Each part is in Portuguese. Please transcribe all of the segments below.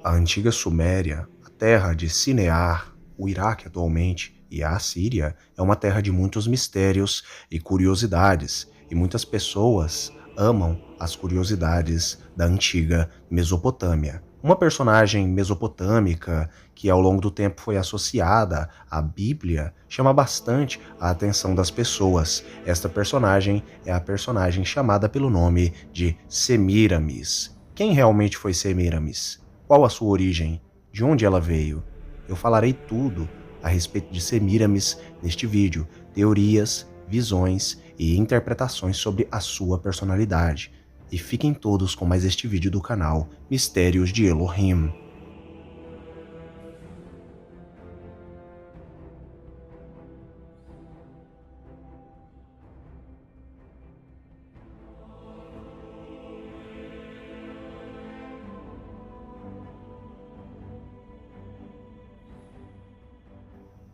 A antiga Suméria, a terra de Sinear, o Iraque atualmente e a Assíria é uma terra de muitos mistérios e curiosidades, e muitas pessoas amam as curiosidades da antiga Mesopotâmia. Uma personagem mesopotâmica que ao longo do tempo foi associada à Bíblia chama bastante a atenção das pessoas. Esta personagem é a personagem chamada pelo nome de Semiramis. Quem realmente foi Semiramis? Qual a sua origem? De onde ela veio? Eu falarei tudo a respeito de Semiramis neste vídeo, teorias, visões e interpretações sobre a sua personalidade. E fiquem todos com mais este vídeo do canal Mistérios de Elohim.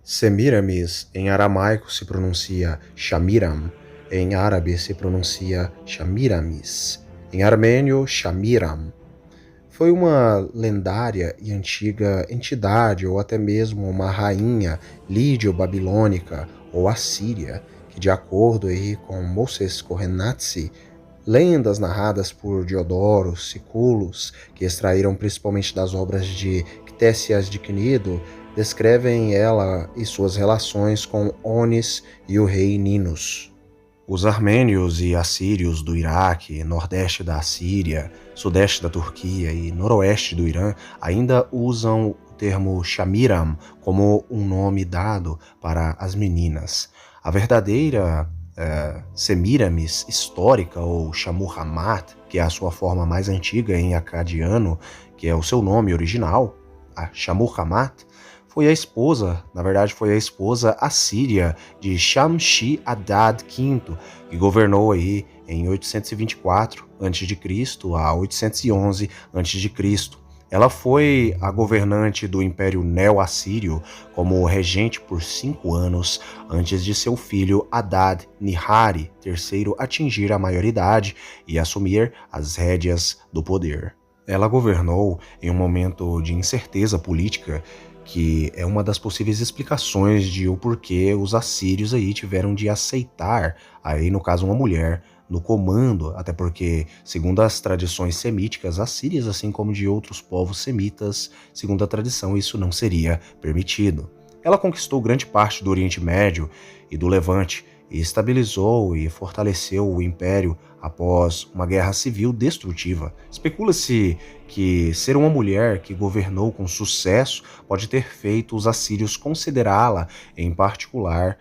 Semiramis em aramaico se pronuncia Shamiram, em árabe se pronuncia Shamiramis, em armênio Shamiram. Foi uma lendária e antiga entidade ou até mesmo uma rainha lídio-babilônica ou assíria que, de acordo aí com Moses Kohenatzi, lendas narradas por Diodoro Siculus, que extraíram principalmente das obras de Ctésias de Cnido, descrevem ela e suas relações com Onis e o rei Ninus. Os armênios e assírios do Iraque, nordeste da Síria, sudeste da Turquia e noroeste do Irã ainda usam o termo Shamiram como um nome dado para as meninas. A verdadeira Semiramis histórica, ou Shamuhamat, que é a sua forma mais antiga em acadiano, que é o seu nome original, a Shamuhamat, foi a esposa, na verdade foi a esposa assíria de Shamshi-Adad V, que governou aí em 824 a.C. a 811 a.C. Ela foi a governante do Império Neo-Assírio como regente por 5 anos antes de seu filho Adad-Nihari III atingir a maioridade e assumir as rédeas do poder. Ela governou em um momento de incerteza política, que é uma das possíveis explicações de o porquê os assírios aí tiveram de aceitar, aí no caso uma mulher, no comando, até porque, segundo as tradições semíticas assírias, assim como de outros povos semitas, segundo a tradição, isso não seria permitido. Ela conquistou grande parte do Oriente Médio e do Levante, e estabilizou e fortaleceu o império após uma guerra civil destrutiva. Especula-se que ser uma mulher que governou com sucesso pode ter feito os assírios considerá-la, em particular,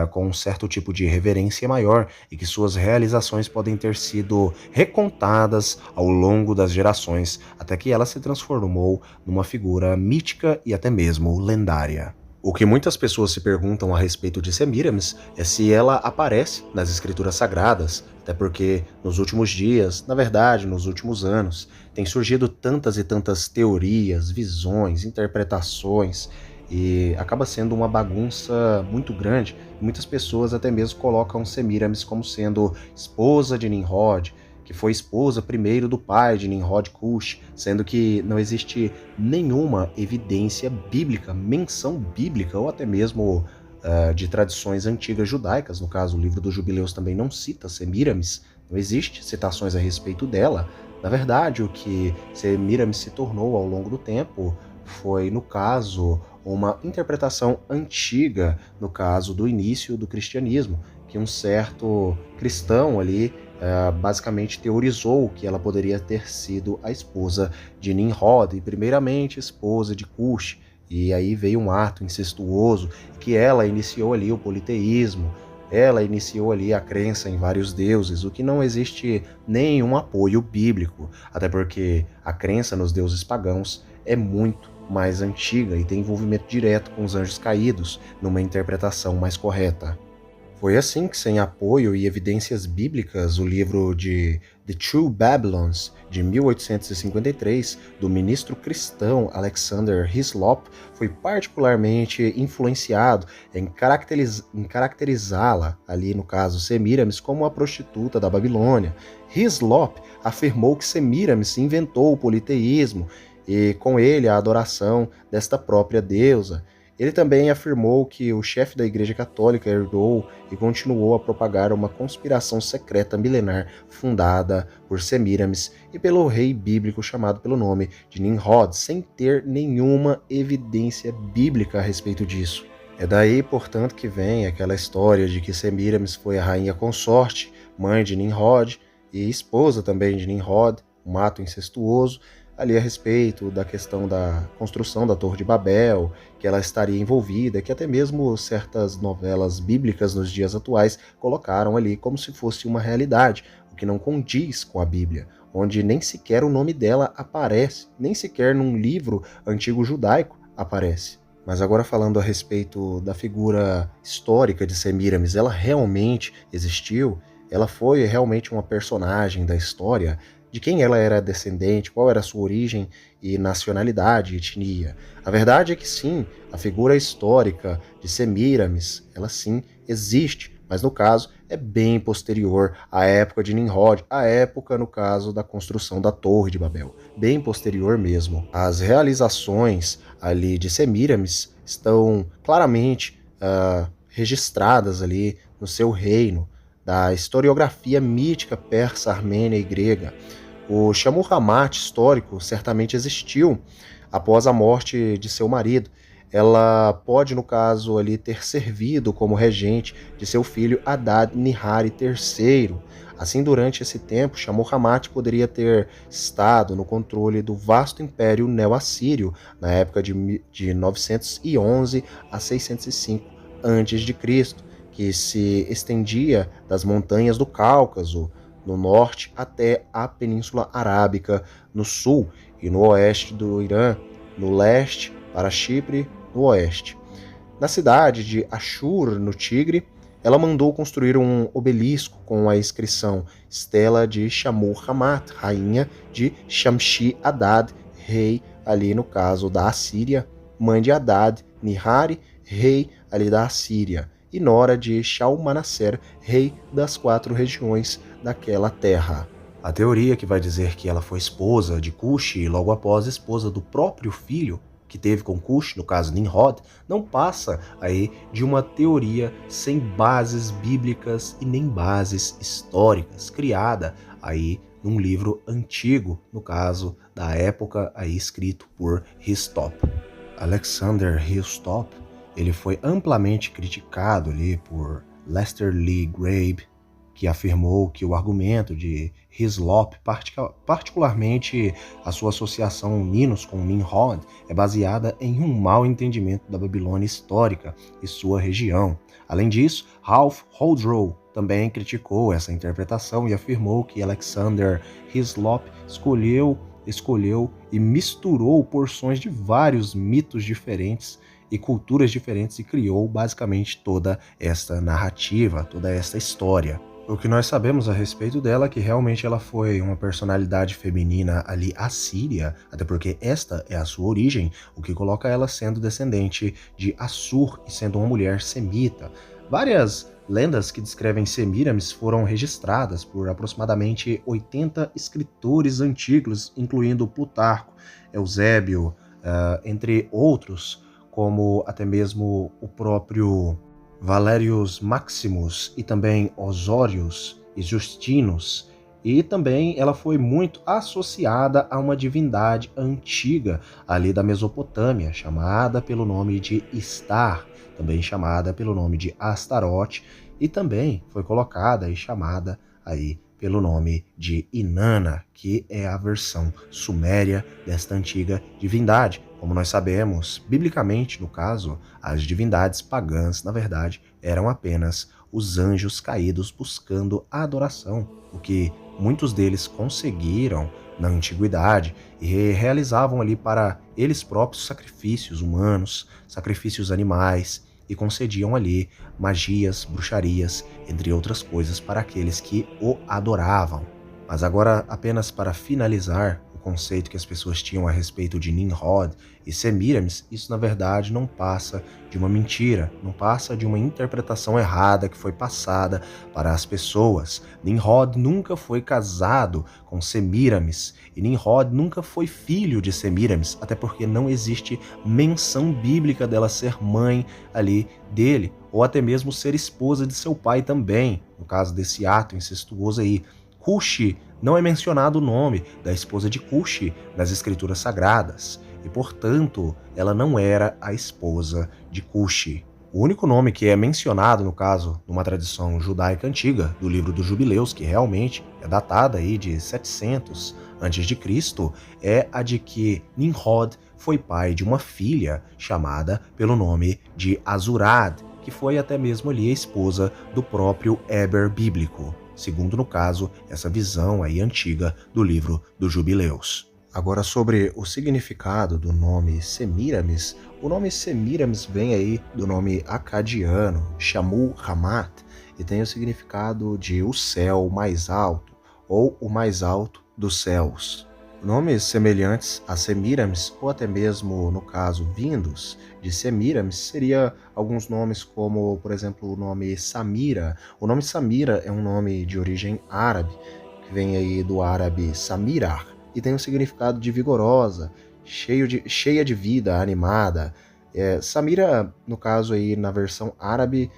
com um certo tipo de reverência maior, e que suas realizações podem ter sido recontadas ao longo das gerações, até que ela se transformou numa figura mítica e até mesmo lendária. O que muitas pessoas se perguntam a respeito de Semiramis é se ela aparece nas escrituras sagradas, até porque nos últimos dias, na verdade nos últimos anos, tem surgido tantas e tantas teorias, visões, interpretações, e acaba sendo uma bagunça muito grande. Muitas pessoas até mesmo colocam Semiramis como sendo esposa de Nimrod, que foi esposa primeiro do pai de Nimrod Cush, sendo que não existe nenhuma evidência bíblica, menção bíblica ou até mesmo de tradições antigas judaicas. No caso, o livro dos Jubileus também não cita Semiramis, não existe citações a respeito dela. Na verdade, o que Semiramis se tornou ao longo do tempo foi, no caso, uma interpretação antiga, no caso do início do cristianismo, que um certo cristão ali basicamente teorizou que ela poderia ter sido a esposa de Nimrod, e primeiramente esposa de Cush, e aí veio um ato incestuoso, que ela iniciou ali o politeísmo, ela iniciou ali a crença em vários deuses, o que não existe nenhum apoio bíblico, até porque a crença nos deuses pagãos é muito mais antiga e tem envolvimento direto com os anjos caídos, numa interpretação mais correta. Foi assim que, sem apoio e evidências bíblicas, o livro de The True Babylons, de 1853, do ministro cristão Alexander Hislop, foi particularmente influenciado em caracterizá-la, ali no caso Semiramis, como a prostituta da Babilônia. Hislop afirmou que Semiramis inventou o politeísmo e com ele a adoração desta própria deusa. Ele também afirmou que o chefe da Igreja Católica herdou e continuou a propagar uma conspiração secreta milenar fundada por Semiramis e pelo rei bíblico chamado pelo nome de Nimrod, sem ter nenhuma evidência bíblica a respeito disso. É daí, portanto, que vem aquela história de que Semiramis foi a rainha consorte, mãe de Nimrod e esposa também de Nimrod, um ato incestuoso, ali a respeito da questão da construção da Torre de Babel, que ela estaria envolvida, que até mesmo certas novelas bíblicas nos dias atuais colocaram ali como se fosse uma realidade, o que não condiz com a Bíblia, onde nem sequer o nome dela aparece, nem sequer num livro antigo judaico aparece. Mas agora falando a respeito da figura histórica de Semiramis, ela realmente existiu? Ela foi realmente uma personagem da história? De quem ela era descendente, qual era a sua origem e nacionalidade, etnia. A verdade é que sim, a figura histórica de Semiramis, ela sim existe, mas no caso é bem posterior à época de Nimrod, à época, no caso, da construção da Torre de Babel, bem posterior mesmo. As realizações ali de Semiramis estão claramente registradas ali no seu reino, da historiografia mítica persa, armênia e grega. O Shamash histórico certamente existiu após a morte de seu marido. Ela pode, no caso, ali, ter servido como regente de seu filho Adad-Nihari III. Assim, durante esse tempo, Shamash poderia ter estado no controle do vasto império neo-assírio, na época de 911 a 605 a.C., que se estendia das montanhas do Cáucaso, no norte, até a Península Arábica, no sul, e no oeste do Irã, no leste, para Chipre, no oeste. Na cidade de Ashur, no Tigre, ela mandou construir um obelisco com a inscrição Estela de Shamur-Hamat, rainha de Shamshi-Adad, rei, ali no caso da Assíria, mãe de Adad-Nihari, rei ali da Assíria, e nora de Shalmaneser, rei das 4 regiões daquela terra. A teoria que vai dizer que ela foi esposa de Cush e logo após esposa do próprio filho que teve com Cush, no caso Nimrod, não passa aí de uma teoria sem bases bíblicas e nem bases históricas, criada aí num livro antigo, no caso da época aí escrito por Histop. Alexander Histop, ele foi amplamente criticado ali por Lester Lee Grabe, que afirmou que o argumento de Hislop, particularmente a sua associação Ninos com Nimrod, é baseada em um mau entendimento da Babilônia histórica e sua região. Além disso, Ralph Hodrow também criticou essa interpretação e afirmou que Alexander Hislop escolheu e misturou porções de vários mitos diferentes e culturas diferentes e criou basicamente toda esta narrativa, toda esta história. O que nós sabemos a respeito dela é que realmente ela foi uma personalidade feminina ali assíria, até porque esta é a sua origem, o que coloca ela sendo descendente de Assur e sendo uma mulher semita. Várias lendas que descrevem Semiramis foram registradas por aproximadamente 80 escritores antigos, incluindo Plutarco, Eusébio, entre outros, como até mesmo o próprio Valerius Maximus e também Osórios e Justinus. E também ela foi muito associada a uma divindade antiga ali da Mesopotâmia, chamada pelo nome de Istar, também chamada pelo nome de Astarote, e também foi colocada e chamada aí pelo nome de Inanna, que é a versão suméria desta antiga divindade. Como nós sabemos, biblicamente, no caso, as divindades pagãs, na verdade, eram apenas os anjos caídos buscando a adoração, o que muitos deles conseguiram na antiguidade e realizavam ali para eles próprios sacrifícios humanos, sacrifícios animais, e concediam ali magias, bruxarias, entre outras coisas, para aqueles que o adoravam. Mas agora, apenas para finalizar o conceito que as pessoas tinham a respeito de Nimrod e Semiramis, isso na verdade não passa de uma mentira, não passa de uma interpretação errada que foi passada para as pessoas. Nimrod nunca foi casado com Semiramis e Nimrod nunca foi filho de Semiramis, até porque não existe menção bíblica dela ser mãe ali dele, ou até mesmo ser esposa de seu pai também, no caso desse ato incestuoso aí. Cuxi, não é mencionado o nome da esposa de Cuxi nas escrituras sagradas, e portanto, ela não era a esposa de Cuxi. O único nome que é mencionado, no caso, numa tradição judaica antiga, do livro dos Jubileus, que realmente é datada aí de 700 a.C., é a de que Nimrod foi pai de uma filha chamada pelo nome de Azurad, que foi até mesmo ali a esposa do próprio Eber bíblico, segundo, no caso, essa visão aí antiga do livro dos Jubileus. Agora, sobre o significado do nome Semiramis, o nome Semiramis vem aí do nome acadiano, Shamu Hamat, e tem o significado de o céu mais alto, ou o mais alto dos céus. Nomes semelhantes a Semiramis, ou até mesmo, no caso, vindos de Semiramis, seria alguns nomes como, por exemplo, o nome Samira. O nome Samira é um nome de origem árabe, que vem aí do árabe Samirar, e tem o significado de vigorosa, cheia de vida, animada. Samira, no caso aí, na versão árabe,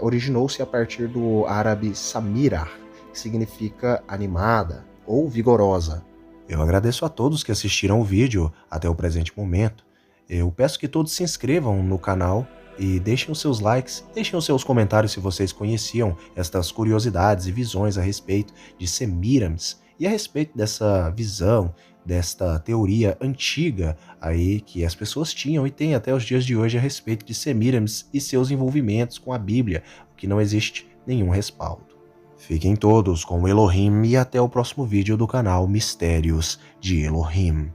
originou-se a partir do árabe Samirar, que significa animada ou vigorosa. Eu agradeço a todos que assistiram o vídeo até o presente momento. Eu peço que todos se inscrevam no canal e deixem os seus likes, deixem os seus comentários se vocês conheciam estas curiosidades e visões a respeito de Semiramis e a respeito dessa visão, desta teoria antiga aí que as pessoas tinham e têm até os dias de hoje a respeito de Semiramis e seus envolvimentos com a Bíblia, o que não existe nenhum respaldo. Fiquem todos com Elohim e até o próximo vídeo do canal Mistérios de Elohim.